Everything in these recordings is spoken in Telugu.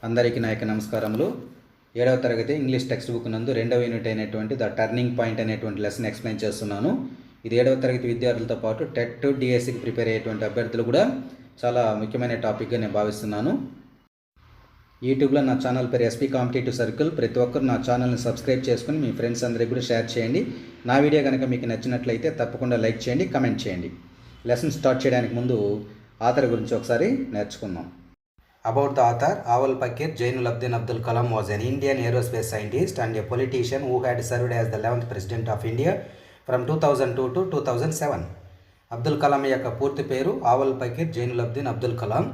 అందరికీ నా యొక్క నమస్కారములు. 7వ తరగతి ఇంగ్లీష్ టెక్స్ట్ బుక్ నందు 2వ యూనిట్ అయినటువంటి ద టర్నింగ్ పాయింట్ అనేటువంటి లెసన్ ఎక్స్ప్లెయిన్ చేస్తున్నాను. ఇది 7వ తరగతి విద్యార్థులతో పాటు టెట్ డిఎస్సికి ప్రిపేర్ అయ్యేటువంటి అభ్యర్థులు కూడా చాలా ముఖ్యమైన టాపిక్గా నేను భావిస్తున్నాను. యూట్యూబ్లో నా ఛానల్ పేరు ఎస్పీ కాంపిటేటివ్ సర్కిల్. ప్రతి ఒక్కరు నా ఛానల్ని సబ్స్క్రైబ్ చేసుకుని మీ ఫ్రెండ్స్ అందరికీ కూడా షేర్ చేయండి. నా వీడియో కనుక మీకు నచ్చినట్లయితే తప్పకుండా లైక్ చేయండి, కమెంట్ చేయండి. లెసన్ స్టార్ట్ చేయడానికి ముందు ఆథర్ గురించి ఒకసారి నేర్చుకుందాం. About the author, Awal Pakir Jainuddin Abdul Kalam was an Indian aerospace scientist and a politician who had served as the 11th President of India from 2002 to 2007. Abdul Kalam యొక్క పూర్తి పేరు ఆవల్ పకీర్ జైనులబ్దీన్ అబ్దుల్ కలాం.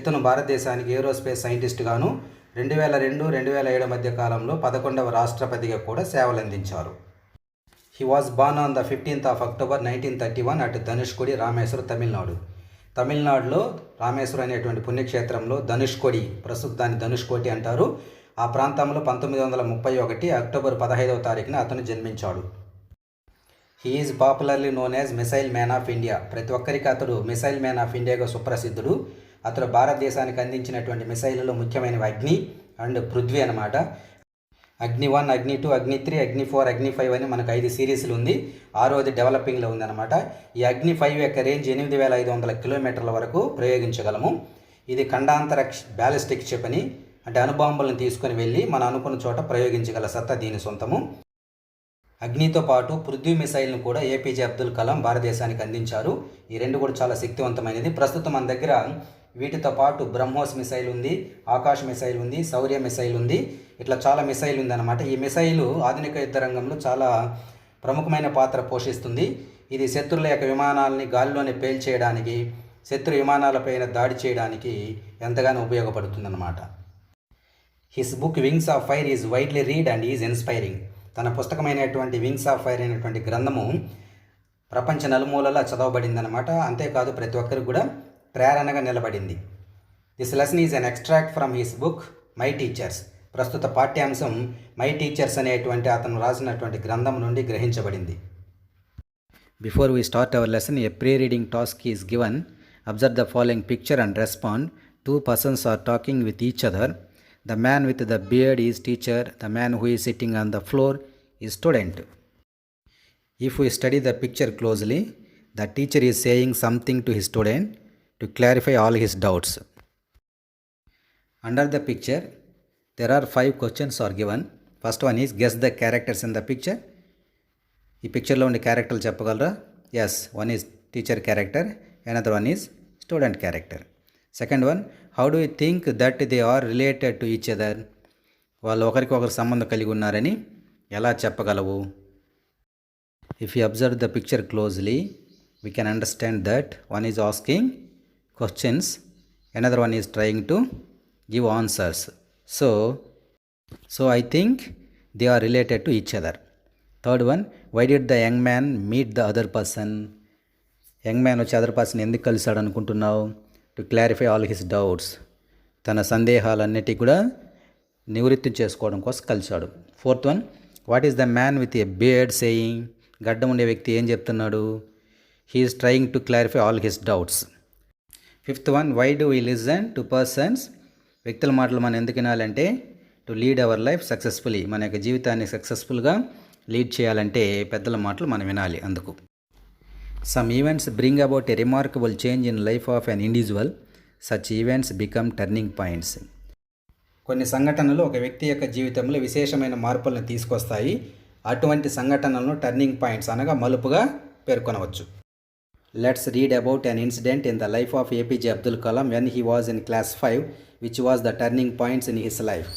ఇతను భారతదేశానికి ఏరోస్పేస్ సైంటిస్ట్గాను 2002-2007 మధ్య కాలంలో 11వ రాష్ట్రపతిగా కూడా సేవలందించారు. He was born on the 15th of October 1931 at Dhanushkodi, Rameswaram, Tamil Nadu. తమిళనాడులో రామేశ్వరం అనేటువంటి పుణ్యక్షేత్రంలో ధనుష్కోడి, ప్రస్తుతం దాన్ని ధనుష్కోటి అంటారు. ఆ ప్రాంతంలో 1931 అక్టోబర్ 15వ తారీఖున అతను జన్మించాడు. He is popularly known as missile man of India. ప్రతి ఒక్కరికి అతడు మిసైల్ మ్యాన్ ఆఫ్ ఇండియాగా సుప్రసిద్ధుడు. అతడు భారతదేశానికి అందించినటువంటి మిసైళ్ళలో ముఖ్యమైనవి అగ్ని అండ్ పృథ్వీ అన్నమాట. అగ్ని 1, అగ్ని 2, అగ్ని 3, అగ్ని 4, అగ్ని 5 అని మనకు 5 సిరీస్లు ఉంది. 6వది డెవలపింగ్లో ఉందన్నమాట. ఈ అగ్ని 5 యొక్క రేంజ్ 8500 కిలోమీటర్ల వరకు ప్రయోగించగలము. ఇది ఖండాంతర బ్యాలిస్టిక్ క్షిప్ అని, అంటే అణుబాంబులను తీసుకొని వెళ్ళి మన అనుకున్న చోట ప్రయోగించగల సత్తా దీని సొంతము. అగ్నితో పాటు పృథ్వీ మిసైల్ను కూడా ఏపీజే అబ్దుల్ కలాం భారతదేశానికి అందించారు. ఈ రెండు కూడా చాలా శక్తివంతమైనది. ప్రస్తుతం మన దగ్గర వీటితో పాటు బ్రహ్మోస్ మిసైల్ ఉంది, ఆకాశ్ మిసైల్ ఉంది, శౌర్య మిసైల్ ఉంది. ఇట్లా చాలా మిసైల్ ఉందన్నమాట. ఈ మిసైలు ఆధునిక యుద్ధ రంగంలో చాలా ప్రముఖమైన పాత్ర పోషిస్తుంది. ఇది శత్రువుల యొక్క విమానాలని గాలిలోనే పేల్చేయడానికి, శత్రు విమానాలపైన దాడి చేయడానికి ఎంతగానో ఉపయోగపడుతుందన్నమాట. His book Wings of Fire is widely read and is inspiring. తన పుస్తకమైనటువంటి వింగ్స్ ఆఫ్ ఫైర్ అనేటువంటి గ్రంథము ప్రపంచ నలుమూలలా చదవబడిందనమాట. అంతేకాదు ప్రతి ఒక్కరికి కూడా ప్రేరణగా నిలబడింది. This lesson is an extract from his book My Teachers. ప్రస్తుత పాఠ్యాంశం మై టీచర్స్ అనేటువంటి అతను రాసినటువంటి గ్రంథం నుండి గ్రహించబడింది. Before we start our lesson, a pre reading task is given. Observe the following picture and respond. 2 persons are talking with each other. The man with the beard is teacher. The man who is sitting on the floor is student. If we study the picture closely, the teacher is saying something to his student to clarify all his doubts. Under the picture, there are 5 questions are given. First one is guess the characters in the picture. ఈ పిక్చర్లో ఉండే క్యారెక్టర్లు చెప్పగలరా? Yes, one is teacher character, another one is student character. Second one, how do you think that they are related to each other? వాళ్ళు ఒకరికొకరు సంబంధం కలిగి ఉన్నారని ఎలా చెప్పగలవు? If you observe the picture closely, we can understand that one is asking questions, another one is trying to give answers. So I think they are related to each other. Third one, why did the young man meet the other person? Young man వచ్చి అదర్ పర్సన్ ఎందుకు కలిశాడు అనుకుంటున్నావు? To clarify all his doubts. తన సందేహాలన్నిటి కూడా నివృత్తి చేసుకోవడం కోసం కలిశాడు. Fourth one, what is the man with a beard saying? గడ్డం ఉండే వ్యక్తి ఏం చెప్తున్నాడు? He is trying to clarify all his doubts. Fifth one, why do we listen to persons? వ్యక్తుల మాటలు మనం ఎందుకు వినాలంటే to lead our life successfully. మన యొక్క జీవితాన్ని సక్సెస్ఫుల్గా లీడ్ చేయాలంటే పెద్దల మాటలు మనం వినాలి. అందుకు some events bring about a remarkable change in life of an individual. Such events become turning points. కొన్ని సంఘటనలు ఒక వ్యక్తి యొక్క జీవితంలో విశేషమైన మార్పులను తీసుకొస్తాయి. అటువంటి సంఘటనలను టర్నింగ్ పాయింట్స్ అనగా మలుపుగా పేర్కొనవచ్చు. Let's read about an incident in the life of APJ Abdul Kalam when he was in class 5, which was the turning points in his life.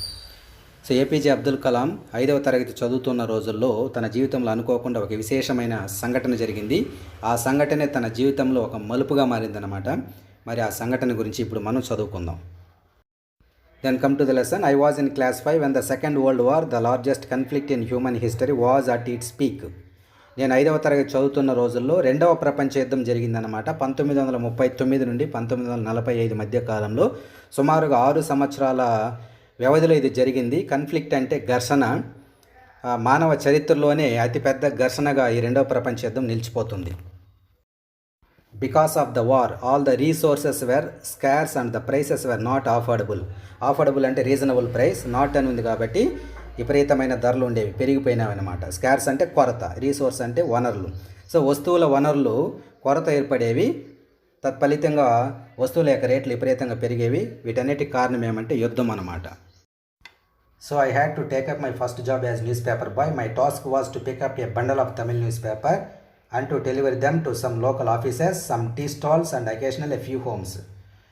So APJ Abdul Kalam 5వ తరగతి చదువుతున్న రోజుల్లో తన జీవితంలో అనుకోకుండా ఒక విశేషమైన సంఘటన జరిగింది. ఆ సంఘటనే తన జీవితంలో ఒక మలుపుగా మారిందన్నమాట. మరి ఆ సంఘటన గురించి ఇప్పుడు మనం చదువుకుందాం. Then come to the lesson. I was in class 5 when the Second World War, the largest conflict in human history, was at its peak. నేను 5వ తరగతి చదువుతున్న రోజుల్లో 2వ ప్రపంచ యుద్ధం జరిగిందన్నమాట. 1939 నుండి 1945 మధ్య కాలంలో సుమారుగా 6 సంవత్సరాల వ్యవధిలో ఇది జరిగింది. కన్ఫ్లిక్ట్ అంటే ఘర్షణ. మానవ చరిత్రలోనే అతిపెద్ద ఘర్షణగా ఈ 2వ ప్రపంచ యుద్ధం నిలిచిపోతుంది. Because of the war, all the resources were scarce and the prices were not affordable. Affordable అంటే రీజనబుల్ ప్రైస్, నాట్ అని ఉంది కాబట్టి విపరీతమైన ధరలు ఉండేవి, పెరిగిపోయినవి అనమాట. స్కార్స్ అంటే కొరత, రీసోర్స్ అంటే వనరులు. సో వస్తువుల వనరులు కొరత ఏర్పడేవి, తత్ఫలితంగా వస్తువుల యొక్క రేట్లు విపరీతంగా పెరిగేవి. వీటన్నిటికి కారణం ఏమంటే యుద్ధం అన్నమాట. So I had to take up my first job as newspaper boy. My task was to pick up a bundle of Tamil news paper and to deliver them to some local offices, some tea stalls and occasionally a few homes.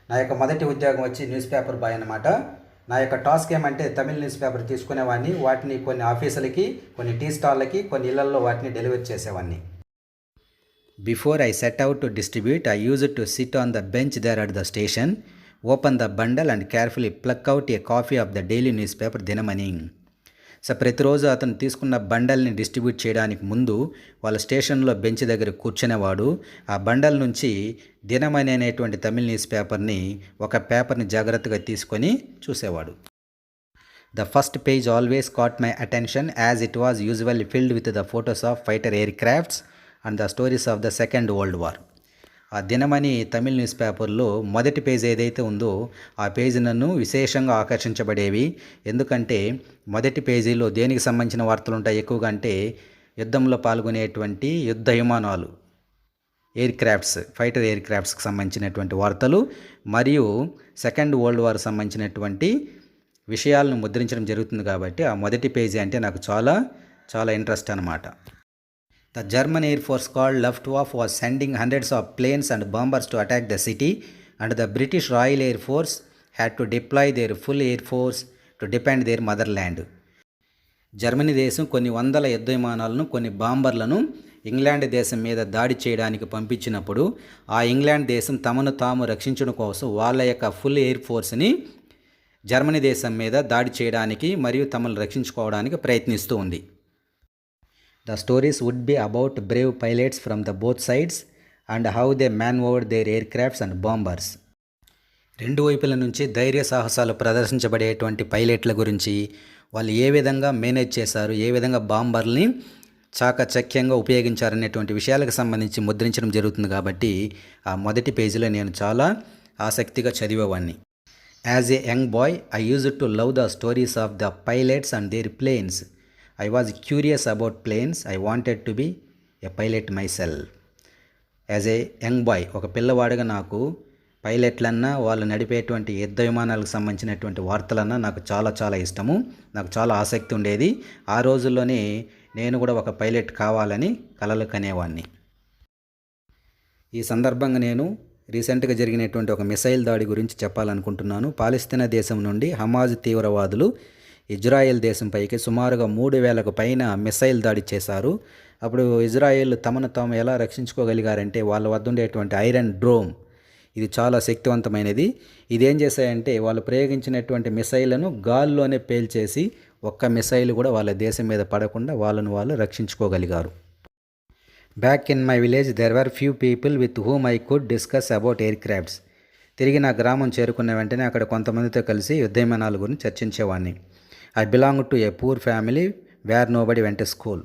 నా యొక్క మొదటి ఉద్యోగం వచ్చి న్యూస్ పేపర్ బాయ్ అనమాట. నా యొక్క టాస్క్ ఏమంటే తమిళ్ న్యూస్ పేపర్ తీసుకునేవాడిని, వాటిని కొన్ని ఆఫీసులకి, కొన్ని టీ స్టాల్లకి, కొన్ని ఇళ్లల్లో వాటిని డెలివరీ చేసేవాడిని. Before I set out to distribute, I use to sit on the bench there at the station, open the bundle and carefully pluck out a copy of the daily news paper Dinamani. So ప్రతిరోజు అతను తీసుకున్న బండల్ని డిస్ట్రిబ్యూట్ చేయడానికి ముందు వాళ్ళ స్టేషన్లో బెంచ్ దగ్గర కూర్చునేవాడు. ఆ బండల్ నుంచి దినమణి అనేటువంటి తమిళ్ న్యూస్ పేపర్ని, ఒక పేపర్ని జాగ్రత్తగా తీసుకొని చూసేవాడు. The first page always caught my attention as it was usually filled with the photos of fighter air crafts and the stories of the second world war. ఆ దినమణి తమిళ్ న్యూస్ పేపర్లో మొదటి పేజ్ ఏదైతే ఉందో ఆ పేజీ నన్ను విశేషంగా ఆకర్షించబడేవి. ఎందుకంటే మొదటి పేజీలో దేనికి సంబంధించిన వార్తలు ఉంటాయి ఎక్కువగా అంటే యుద్ధంలో పాల్గొనేటువంటి యుద్ధ విమానాలు, ఎయిర్ క్రాఫ్ట్స్, ఫైటర్ ఎయిర్ క్రాఫ్ట్స్కి సంబంధించినటువంటి వార్తలు మరియు సెకండ్ వరల్డ్ వార్ సంబంధించినటువంటి విషయాలను ముద్రించడం జరుగుతుంది. కాబట్టి ఆ మొదటి పేజీ అంటే నాకు చాలా చాలా ఇంట్రెస్ట్ అన్నమాట. The German Air Force called Luftwaffe was sending hundreds of planes and bombers to attack the city, and the British Royal Air Force had to deploy their full air force to defend their motherland. Germany దేశం కొన్ని వందల యుద్ధ విమానాలను, కొన్ని బాంబర్లను ఇంగ్లాండ్ దేశం మీద దాడి చేయడానికి పంపించినప్పుడు ఆ ఇంగ్లాండ్ దేశం తమను తాము రక్షించడం కోసం వాళ్ళ యొక్క ఫుల్ ఎయిర్ ఫోర్స్ని జర్మనీ దేశం మీద దాడి చేయడానికి మరియు తమను రక్షించుకోవడానికి ప్రయత్నిస్తూ ఉంది. The stories would be about brave pilots from the both sides and how they maneuvered their aircrafts and bombers. రెండు వైపుల నుంచి ధైర్య సాహసాలు ప్రదర్శించబడేటువంటి పైలట్ల గురించి, వాళ్ళు ఏ విధంగా మేనేజ్ చేశారు, ఏ విధంగా బాంబర్ని చాకచక్యంగా ఉపయోగించారనేటువంటి విషయాలకు సంబంధించి ముద్రించడం జరుగుతుంది. కాబట్టి ఆ మొదటి పేజీలో నేను చాలా ఆసక్తిగా చదివేవాడిని. As a young boy I used to love the stories of the pilots and their planes. I was curious about planes. I wanted to be a pilot myself. As a young bye, ఒక పిల్లవాడిగా నాకు పైలట్లన్నా, వాళ్ళు నడిపేటువంటి యుద్ధ విమానాలకు సంబంధించినటువంటి వార్తలన్నా నాకు చాలా చాలా ఇష్టము, నాకు చాలా ఆసక్తి ఉండేది. ఆ రోజుల్లోనే నేను కూడా ఒక పైలట్ కావాలని కలలు కనేవాడిని. ఈ సందర్భంగా నేను రీసెంట్గా జరిగినటువంటి ఒక మిసైల్ దాడి గురించి చెప్పాలనుకుంటున్నాను. పాలస్తీనా దేశం నుండి హమాజ్ తీవ్రవాదులు ఇజ్రాయెల్ దేశంపైకి సుమారుగా 3,000కు పైన మిసైల్ దాడి చేశారు. అప్పుడు ఇజ్రాయెల్ తమను తాము ఎలా రక్షించుకోగలిగారంటే వాళ్ళ వద్ద ఉండేటువంటి ఐరన్ డ్రోమ్, ఇది చాలా శక్తివంతమైనది. ఇదేం చేశాయంటే వాళ్ళు ప్రయోగించినటువంటి మిసైళ్లను గాల్లోనే పేల్చేసి ఒక్క మిసైల్ కూడా వాళ్ళ దేశం మీద పడకుండా వాళ్ళను వాళ్ళు రక్షించుకోగలిగారు. Back in my village there were few people with whom I could discuss about aircrafts. తిరిగి నా గ్రామం చేరుకున్న వెంటనే అక్కడ కొంతమందితో కలిసి యుద్ధ విమానాల గురించి చర్చించేవాడిని. I belong to a poor family where nobody went school.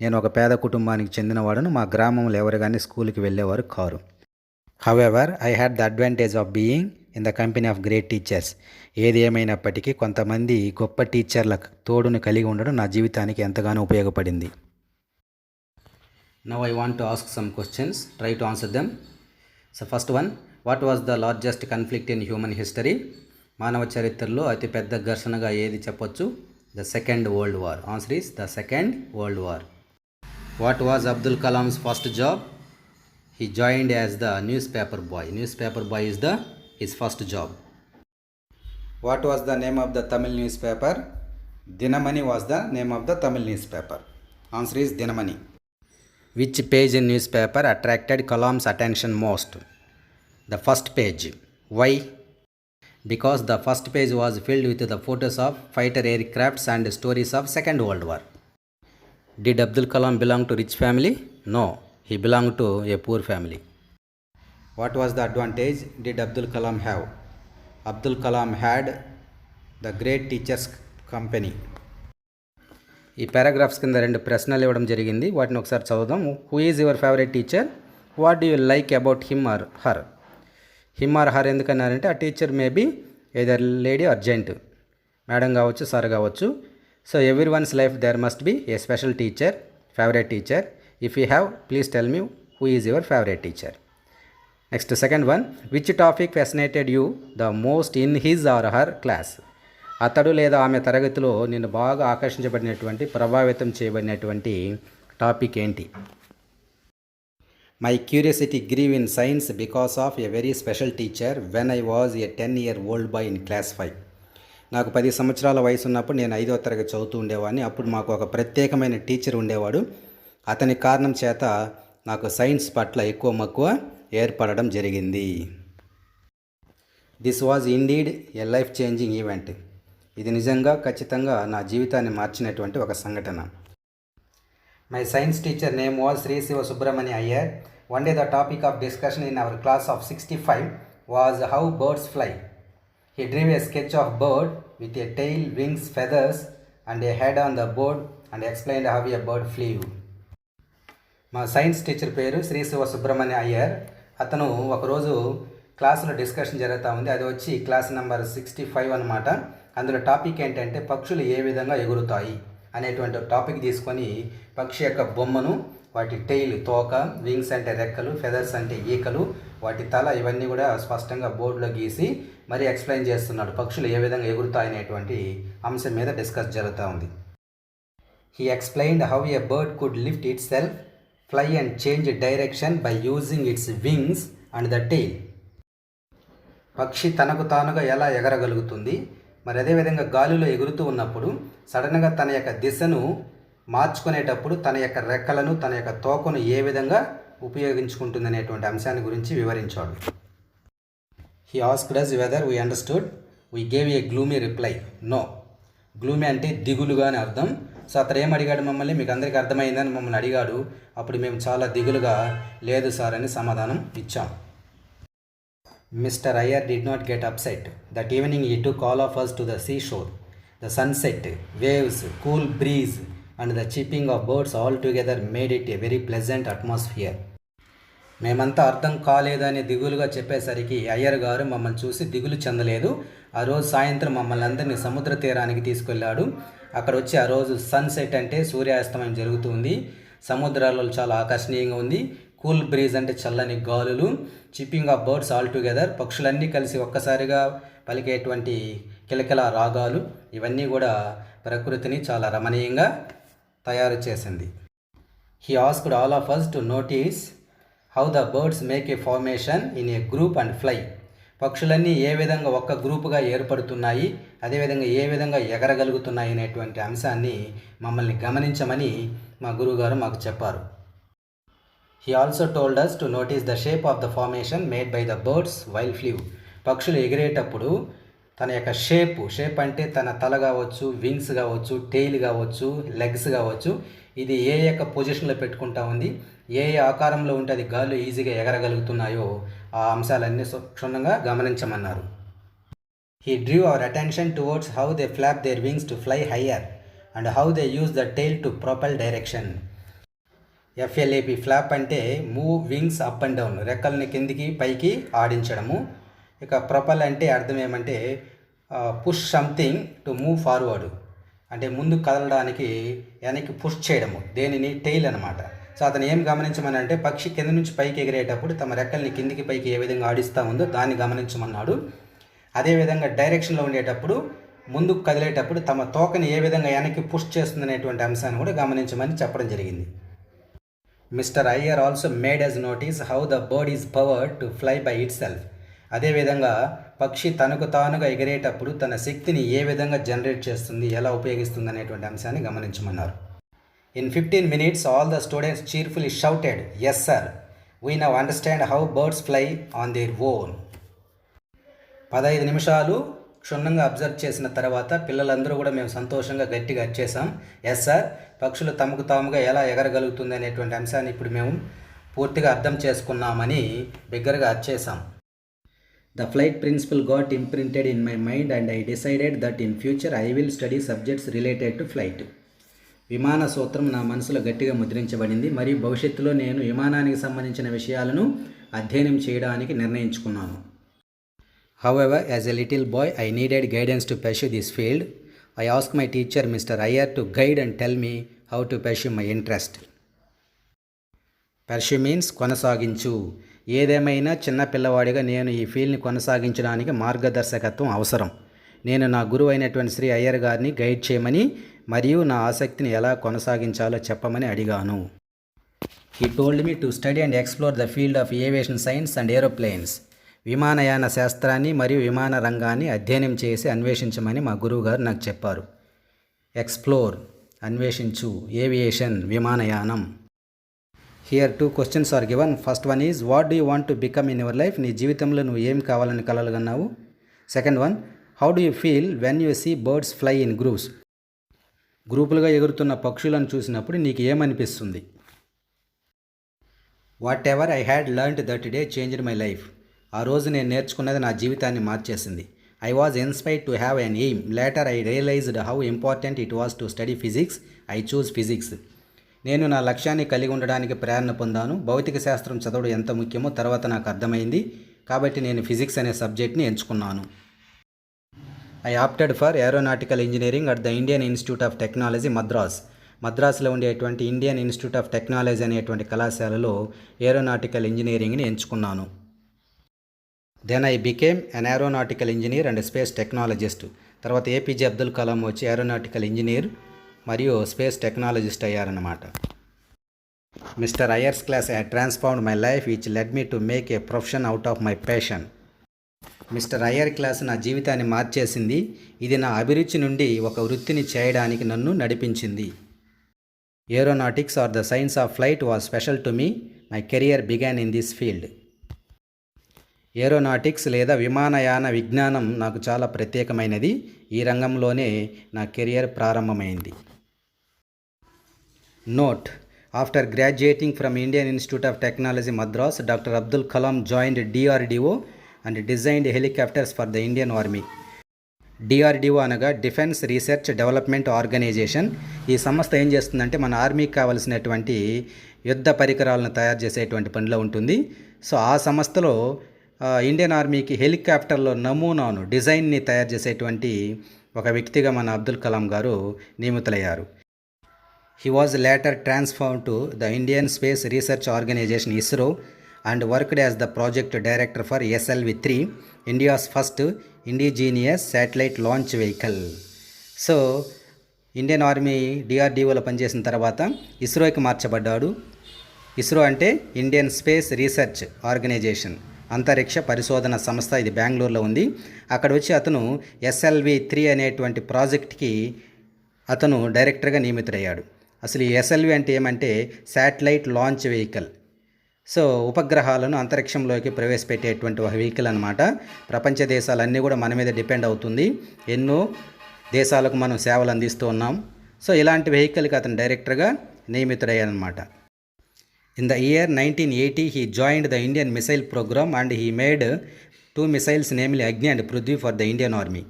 నేను ఒక పేద కుటుంబానికి చెందినవాడను. మా గ్రామంలో ఎవరు కానీ స్కూల్కి వెళ్ళేవారు car. However I had the advantage of being in the company of great teachers. ఏది ఏమైనప్పటికీ కొంతమంది గొప్ప టీచర్ల తోడును కలిగి ఉండడం నా జీవితానికి ఎంతగానో ఉపయోగపడింది. Now I want to ask some questions, try to answer them. So first one, what was the largest conflict in human history? మానవ చరిత్రలో అతిపెద్ద ఘర్షణగా ఏది చెప్పొచ్చు? The second world war. Answer is the second world war. What was Abdul Kalam's first job? He joined as the news paper boy. News paper boy is his first job. What was the name of the Tamil news paper? Dinamani was the name of the Tamil news paper. Answer is Dinamani. Which page in news paper attracted Kalam's attention most? The first page. Why? Because the first page was filled with the photos of fighter aircrafts and stories of Second World War. Did Abdul Kalam belong to rich family? No, he belonged to a poor family. What was the advantage did Abdul Kalam have? Abdul Kalam had the great teachers company. ఈ పారాగ్రాఫ్స్ కింద రెండు ప్రశ్నలు ఇవ్వడం జరిగింది, వాటిని ఒకసారి చదువుదాం. Who is your favourite teacher? What do you like about him or her. Him or her ఎందుకన్నారంటే ఆ teacher maybe either lady or gent, madam కావచ్చు సార్ కావచ్చు. So every one's life there must be a special teacher, favourite teacher. If you have please tell me who is your favourite teacher. Next second one, which topic ఫెసినేటెడ్ you the most in his or her class. అతడు లేదా ఆమె తరగతిలో నిన్ను బాగా ఆకర్షించబడినటువంటి, ప్రభావితం చేయబడినటువంటి టాపిక్ ఏంటి? My curiosity grieve in science because of a very special teacher when I was a 10-year-old boy in class 5. నాకు 10 సంవత్సరాల వయసు ఉన్నప్పుడు నేను 5వ తరగతి చదువుతూ ఉండేవాడిని. అప్పుడు మాకు ఒక ప్రత్యేకమైన టీచర్ ఉండేవాడు. అతని కారణం చేత నాకు సైన్స్ పట్ల ఎక్కువ మక్కువ ఏర్పడడం జరిగింది. This was indeed a life changing event. ఇది నిజంగా ఖచ్చితంగా నా జీవితాన్ని మార్చినటువంటి ఒక సంఘటన. My science teacher name was Shri Siva Subrahmanya Iyer. One day the topic of discussion in our class of 65 was how birds fly. He drew a sketch of bird with a tail, wings, feathers and a head on the board and explained how a bird flew. మా సైన్స్ టీచర్ పేరు శ్రీ శివ సుబ్రహ్మణ్య అయ్యర్. అతను ఒకరోజు క్లాసులో డిస్కషన్ జరుగుతూ ఉంది. అది వచ్చి క్లాస్ నెంబర్ 65 అనమాట. అందులో టాపిక్ ఏంటంటే పక్షులు ఏ విధంగా ఎగురుతాయి అనేటువంటి టాపిక్ తీసుకొని పక్షి యొక్క బొమ్మను, వాటి టెయిల్ తోక, వింగ్స్ అంటే రెక్కలు, ఫెదర్స్ అంటే ఈకలు, వాటి తల, ఇవన్నీ కూడా స్పష్టంగా బోర్డులో గీసి మరి ఎక్స్ప్లెయిన్ చేస్తున్నాడు. పక్షులు ఏ విధంగా ఎగురుతాయనేటువంటి అంశం మీద డిస్కస్ జరుగుతూ ఉంది. He explained how a bird could lift it self, fly and change direction by using it's wings and the tail. పక్షి తనకు తానుగా ఎలా ఎగరగలుగుతుంది, మరి అదేవిధంగా గాలిలో ఎగురుతూ ఉన్నప్పుడు సడన్గా తన యొక్క దిశను మార్చుకునేటప్పుడు తన యొక్క రెక్కలను, తన యొక్క తోకను ఏ విధంగా ఉపయోగించుకుంటుంది అనేటువంటి అంశాన్ని గురించి వివరించాడు. He asked us whether we understood. We gave a gloomy reply. No. Gloomy అంటే దిగులుగా అని అర్థం. సో అతను ఏం అడిగాడు మమ్మల్ని, మీకు అందరికీ అర్థమైందని మమ్మల్ని అడిగాడు. అప్పుడు మేము చాలా దిగులుగా లేదు సార్ అని సమాధానం ఇచ్చాం. Mister Iyer did not get upset. That evening he took all of us to the seashore. The sunset, waves, cool breeze and the chirping of birds all together made it a very pleasant atmosphere. మేమంతా అర్థం కాలేదని దిగులుగా చెప్పేసరికి అయ్యర్ గారు మమ్మల్ని చూసి దిగులు చెందలేదు. ఆ రోజు సాయంత్రం మమ్మల్ని అందరినీ సముద్ర తీరానికి తీసుకెళ్ళాడు. అక్కడ వచ్చి ఆ రోజు సన్సెట్ అంటే సూర్యాస్తమయం జరుగుతుంది. సముద్రాలలో చాలా ఆకర్షణీయంగా ఉంది. కూల్ బ్రీజ్ అంటే చల్లని గాలులు, chipping of birds all together, పక్షులన్నీ కలిసి ఒక్కసారిగా పలికేటువంటి కిలకిల రాగాలు, ఇవన్నీ కూడా ప్రకృతిని చాలా రమణీయంగా తయారు చేసింది. He asked all of us to notice how the birds make a formation in a group and fly. పక్షులన్నీ ఏ విధంగా ఒక్క గ్రూపుగా ఏర్పడుతున్నాయి, అదేవిధంగా ఏ విధంగా ఎగరగలుగుతున్నాయి అనేటువంటి అంశాన్ని మమ్మల్ని గమనించమని మా గురువుగారు మాకు చెప్పారు. He also told us to notice the shape of the formation made by the birds while flew. పక్షులు ఎగిరేటప్పుడు తన యొక్క షేప్ అంటే తన తల కావచ్చు, వింగ్స్ కావచ్చు, టెయిల్ కావచ్చు, లెగ్స్ కావచ్చు, ఇది ఏ యొక్క పొజిషన్లో పెట్టుకుంటా ఉంది, ఏ ఆకారంలో ఉంటే అది గాల్లో ఈజీగా ఎగరగలుగుతున్నాయో ఆ అంశాలన్నీ క్షుణ్ణంగా గమనించమన్నారు. He drew our attention towards how they flap their wings to fly higher and how they use the tail to propel direction. F L A P flap అంటే move wings up and down, రెక్కల్ని కిందికి పైకి ఆడించడము. ఇక ప్రొపెల్ అంటే అర్థం ఏమంటే push something to move forward, అంటే ముందుకు కదలడానికి వెనక్కి పుష్ చేయడము, దేనిని టెయిల్ అనమాట. సో అతను ఏం గమనించమని అంటే పక్షి కింద నుంచి పైకి ఎగిరేటప్పుడు తమ రెక్కల్ని కిందికి పైకి ఏ విధంగా ఆడిస్తూ ఉందో దాన్ని గమనించమన్నాడు. అదేవిధంగా డైరెక్షన్లో ఉండేటప్పుడు, ముందుకు కదిలేటప్పుడు తమ తోకని ఏ విధంగా వెనక్కి పుష్ చేస్తుంది అనేటువంటి అంశాన్ని కూడా గమనించమని చెప్పడం జరిగింది. Mister Iyer also made us notice how the bird is powered to fly by itself. అదేవిధంగా పక్షి తనకు తానుగా ఎగిరేటప్పుడు తన శక్తిని ఏ విధంగా జనరేట్ చేస్తుంది, ఎలా ఉపయోగిస్తుంది అనేటువంటి అంశాన్ని గమనించమన్నారు. In 15 minutes, all the students cheerfully shouted, "Yes, sir. We now understand how birds fly on their own." 15 నిమిషాలు క్షుణ్ణంగా అబ్జర్వ్ చేసిన తర్వాత పిల్లలందరూ కూడా మేము సంతోషంగా గట్టిగా అరిచేసాం, ఎస్ సార్, పక్షులు తమకు తాముగా ఎలా ఎగరగలుగుతుంది అనేటువంటి అంశాన్ని ఇప్పుడు మేము పూర్తిగా అర్థం చేసుకున్నామని బిగ్గరగా అరిచేసాం. The flight principle got imprinted in my mind and I decided that in future I will study subjects related to flight. విమాన సూత్రం నా మనసులో గట్టిగా ముద్రించబడింది మరియు భవిష్యత్తులో నేను విమానానికి సంబంధించిన విషయాలను అధ్యయనం చేయడానికి నిర్ణయించుకున్నాను. However, as a little boy, I needed guidance to pursue this field. I asked my teacher, Mr. Iyer, to guide and tell me how to pursue my interest. Pursue means కొనసాగించు. ఏదేమైనా చిన్న పిల్లవాడిగా నేను ఈ ఫీల్డ్ని కొనసాగించడానికి మార్గదర్శకత్వం అవసరం. నేను నా గురువు అయినటువంటి శ్రీ అయ్యర్ గారిని గైడ్ చేయమని మరియు నా ఆసక్తిని ఎలా కొనసాగించాలో చెప్పమని అడిగాను. He told me to study and explore the field of aviation science and aeroplanes. విమానయాన శాస్త్రాన్ని మరియు విమాన రంగాన్ని అధ్యయనం చేసి అన్వేషించమని మా గురువుగారు నాకు చెప్పారు. ఎక్స్ప్లోర్ అన్వేషించు, ఏవియేషన్ విమానయానం. Here 2 questions are given. First one is what do you want to become in your life? నీ జీవితంలో నువ్వు ఏం కావాలని కలలుగన్నావు? Second one, how do you feel when you see birds fly in groups? గ్రూపులుగా ఎగురుతున్న పక్షులను చూసినప్పుడు నీకు ఏమనిపిస్తుంది? Whatever I had learned that day changed my life. ఆ రోజు నేను నేర్చుకున్నది నా జీవితాన్ని మార్చేసింది. I was inspired to have an aim. Later I realised how important it was to study physics. I choose physics. నేను నా లక్ష్యాన్ని కలిగి ఉండడానికి ప్రేరణ పొందాను. భౌతిక శాస్త్రం చదవడం ఎంత ముఖ్యమో తర్వాత నాకు అర్థమైంది. కాబట్టి నేను ఫిజిక్స్ అనే సబ్జెక్ట్ని ఎంచుకున్నాను. I opted for aeronautical engineering at the Indian institute of technology Madras. మద్రాసులో ఉండేటువంటి ఇండియన్ ఇన్స్టిట్యూట్ ఆఫ్ టెక్నాలజీ అనేటువంటి కళాశాలలో ఏరోనాటికల్ ఇంజనీరింగ్ని ఎంచుకున్నాను. Then I became an aeronautical engineer and space technologist. తర్వాత ఏపీజే అబ్దుల్ కలాం వచ్చి ఏరోనాటికల్ ఇంజనీర్ మరియు స్పేస్ టెక్నాలజిస్ట్ అయ్యారన్నమాట. Mister Iyer's class had transformed my life which led me to make a profession out of my passion. Mister Iyer class నా జీవితాన్ని మార్చేసింది. ఇది నా అభిరుచి నుండి ఒక వృత్తిని చేయడానికి నన్ను నడిపించింది. Aeronautics or the science of flight was special to me. My career began in this field. Aeronautics లేదా విమానయాన విజ్ఞానం నాకు చాలా ప్రత్యేకమైనది. ఈ రంగంలోనే నా కెరియర్ ప్రారంభమైంది. Note: after graduating from Indian institute of technology Madras, doctor Abdul Kalam joined DRDO and designed helicopters for the Indian army. DRDO అనగా డిఫెన్స్ రీసెర్చ్ డెవలప్మెంట్ ఆర్గనైజేషన్. ఈ సంస్థ ఏం చేస్తుందంటే మన ఆర్మీకి కావలసినటువంటి యుద్ధ పరికరాలను తయారు చేసేటువంటి పనిలో ఉంటుంది. సో ఆ సంస్థలో ఇండియన్ ఆర్మీకి హెలికాప్టర్లో నమూనాను డిజైన్ని తయారు చేసేటువంటి ఒక వ్యక్తిగా మన అబ్దుల్ కలాం గారు నియమితులయ్యారు. He was later transferred to the Indian space research organisation ISRO and worked as the project director for SLV-3, India's first indigenous satellite launch vehicle. So Indian army DRDOలో పనిచేసిన తర్వాత ఇస్రోకి మార్చబడ్డాడు. ఇస్రో అంటే ఇండియన్ స్పేస్ రీసెర్చ్ ఆర్గనైజేషన్, అంతరిక్ష పరిశోధన సంస్థ. ఇది బెంగళూరులో ఉంది. అక్కడ వచ్చి అతను SLV-3 అనేటువంటి ప్రాజెక్ట్కి అతను డైరెక్టర్గా నియమితుడయ్యాడు. అసలు ఈ SLV అంటే ఏమంటే శాటిలైట్ లాంచ్ వెహికల్. సో ఉపగ్రహాలను అంతరిక్షంలోకి ప్రవేశపెట్టేటువంటి ఒక వెహికల్ అనమాట. ప్రపంచ దేశాలన్నీ కూడా మన మీద డిపెండ్ అవుతుంది. ఎన్నో దేశాలకు మనం సేవలు అందిస్తూ ఉన్నాం. సో ఇలాంటి వెహికల్కి అతను డైరెక్టర్గా నియమితుడయ్యాడనమాట. In the year 1980, he joined the Indian missile program and he made 2 missiles, namely Agni and Prithvi, for the Indian Army.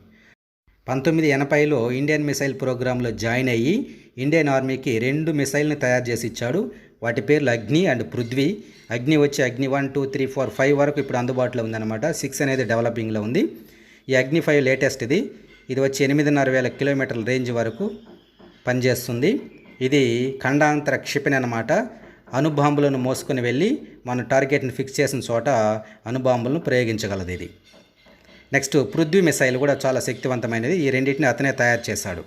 1980లో ఇండియన్ మిసైల్ ప్రోగ్రాంలో జాయిన్ అయ్యి ఇండియన్ ఆర్మీకి 2 మిసైల్ని తయారు చేసి ఇచ్చాడు. వాటి పేర్లు అగ్ని అండ్ పృథ్వీ. అగ్ని వచ్చి అగ్ని 1, 2, 3, 4, 5 వరకు ఇప్పుడు అందుబాటులో ఉందన్నమాట. 6 అనేది డెవలపింగ్లో ఉంది. ఈ అగ్ని 5 లేటెస్ట్. ఇది వచ్చి 8,500 కిలోమీటర్ల రేంజ్ వరకు పనిచేస్తుంది. ఇది ఖండాంతర క్షిపణి అన్నమాట. అణుబాంబులను మోసుకొని వెళ్ళి మన టార్గెట్ని ఫిక్స్ చేసిన చోట అణుబాంబులను ప్రయోగించగలదు ఇది. నెక్స్ట్ పృథ్వీ మిసైల్ కూడా చాలా శక్తివంతమైనది. ఈ రెండింటిని అతనే తయారు చేశాడు.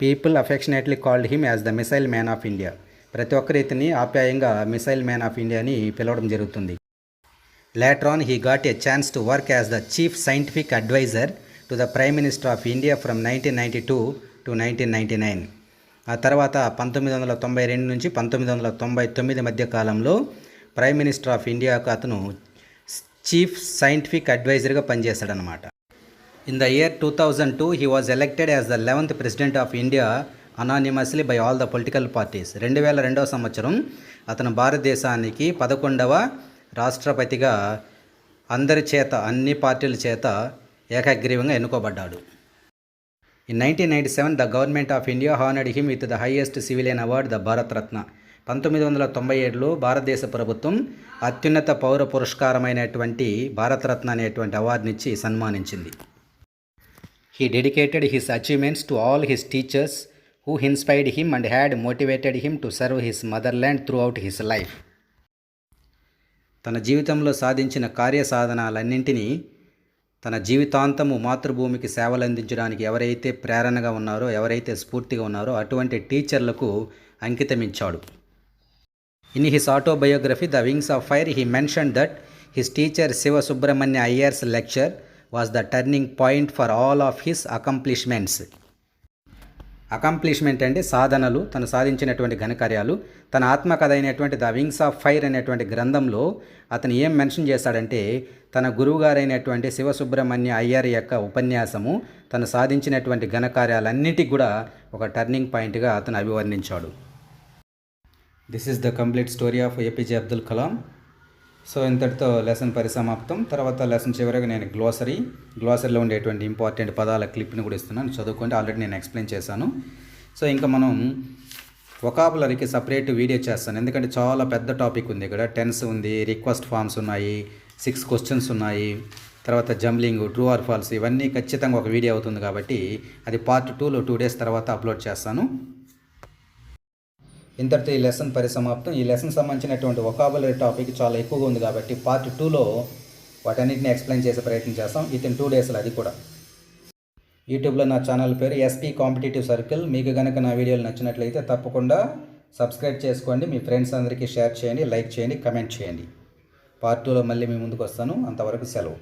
People affectionately called him as the missile man of India. ప్రతి ఒక్కరి ఇతని ఆప్యాయంగా మిసైల్ మ్యాన్ ఆఫ్ ఇండియా అని పిలవడం జరుగుతుంది. Later on he got a chance to work as the chief scientific adviser to the prime minister of India from 1992 to 1999. ఆ తర్వాత 1992 నుంచి 1999 మధ్య కాలంలో ప్రైమ్ మినిస్టర్ ఆఫ్ ఇండియాకు అతను చీఫ్ సైంటిఫిక్ అడ్వైజర్గా పనిచేశాడనమాట. In the year 2002 he was elected as the 11th president of India unanimously by all the political parties. 2002వ సంవత్సరం అతను భారతదేశానికి 11వ రాష్ట్రపతిగా అందరి చేత, అన్ని పార్టీల చేత ఏకగ్రీవంగా ఎన్నుకోబడ్డాడు. In 1997, the government of India honored him with the highest civilian award, the Bharat Ratna. 1997లో భారతదేశ ప్రభుత్వం అత్యున్నత పౌర పురస్కారమైనటువంటి భారతరత్న అనేటువంటి అవార్డునిచ్చి సన్మానించింది. He dedicated his achievements to all his teachers who inspired him and had motivated him to serve his motherland throughout his life. తన జీవితంలో సాధించిన కార్యసాధనాలన్నింటినీ తన జీవితాంతము మాతృభూమికి సేవలందించడానికి ఎవరైతే ప్రేరణగా ఉన్నారో, ఎవరైతే స్ఫూర్తిగా ఉన్నారో అటువంటి టీచర్లకు అంకితమించాడు. In his autobiography, The Wings of Fire, he mentioned that his teacher Siva Subramanya Iyer's lecture was the turning point for all of his accomplishments. Accomplishment అంటే సాధనలు, తను సాధించినటువంటి ఘనకార్యాలు. తన ఆత్మకథ అయినటువంటి ద వింగ్స్ ఆఫ్ ఫైర్ అనేటువంటి గ్రంథంలో అతను ఏం మెన్షన్ చేశాడంటే, తన గురువుగారైనటువంటి శివసుబ్రహ్మణ్య అయ్యర్ యొక్క ఉపన్యాసము తను సాధించినటువంటి ఘనకార్యాలన్నిటికీ కూడా ఒక టర్నింగ్ పాయింట్గా అతను అభివర్ణించాడు. This is the complete story of A P J Abdul Kalam. So ఇంతటితో లెసన్ పరిసమాప్తం. తర్వాత లెసన్ చివరిగా నేను గ్లోసరీలో ఉండేటువంటి ఇంపార్టెంట్ పదాల క్లిప్ని కూడా ఇస్తున్నాను, చదువుకోండి. ఆల్రెడీ నేను ఎక్స్ప్లెయిన్ చేశాను. సో ఇంకా మనం వొకాబులరీకి సపరేట్ వీడియో చేస్తాను, ఎందుకంటే చాలా పెద్ద టాపిక్ ఉంది ఇక్కడ. టెన్స్ ఉంది, రిక్వెస్ట్ ఫార్మ్స్ ఉన్నాయి, 6 క్వశ్చన్స్ ఉన్నాయి, తర్వాత జంబ్లింగ్, ట్రూ ఆర్ ఫాల్స్, ఇవన్నీ ఖచ్చితంగా ఒక వీడియో అవుతుంది. కాబట్టి అది పార్ట్ 2లో 2 days తర్వాత అప్లోడ్ చేస్తాను. ఇంతటితో ఈ లెసన్ పరిసమాప్తం. ఈ లెసన్ సంబంధించినటువంటి వొకాబులరీ టాపిక్ చాలా ఎక్కువగా ఉంది కాబట్టి పార్ట్ 2లో వాటన్నిటిని ఎక్స్ప్లెయిన్ చేసే ప్రయత్నం చేస్తాం. వితిన్ 2 daysలో అది కూడా. యూట్యూబ్లో నా ఛానల్ పేరు ఎస్పీ కాంపిటేటివ్ సర్కిల్. మీకు కనుక నా వీడియోలు నచ్చినట్లయితే తప్పకుండా సబ్స్క్రైబ్ చేసుకోండి, మీ ఫ్రెండ్స్ అందరికీ షేర్ చేయండి, లైక్ చేయండి, కమెంట్ చేయండి. పార్ట్ 2లో మళ్ళీ మీ ముందుకు వస్తాను. అంతవరకు సెలవు.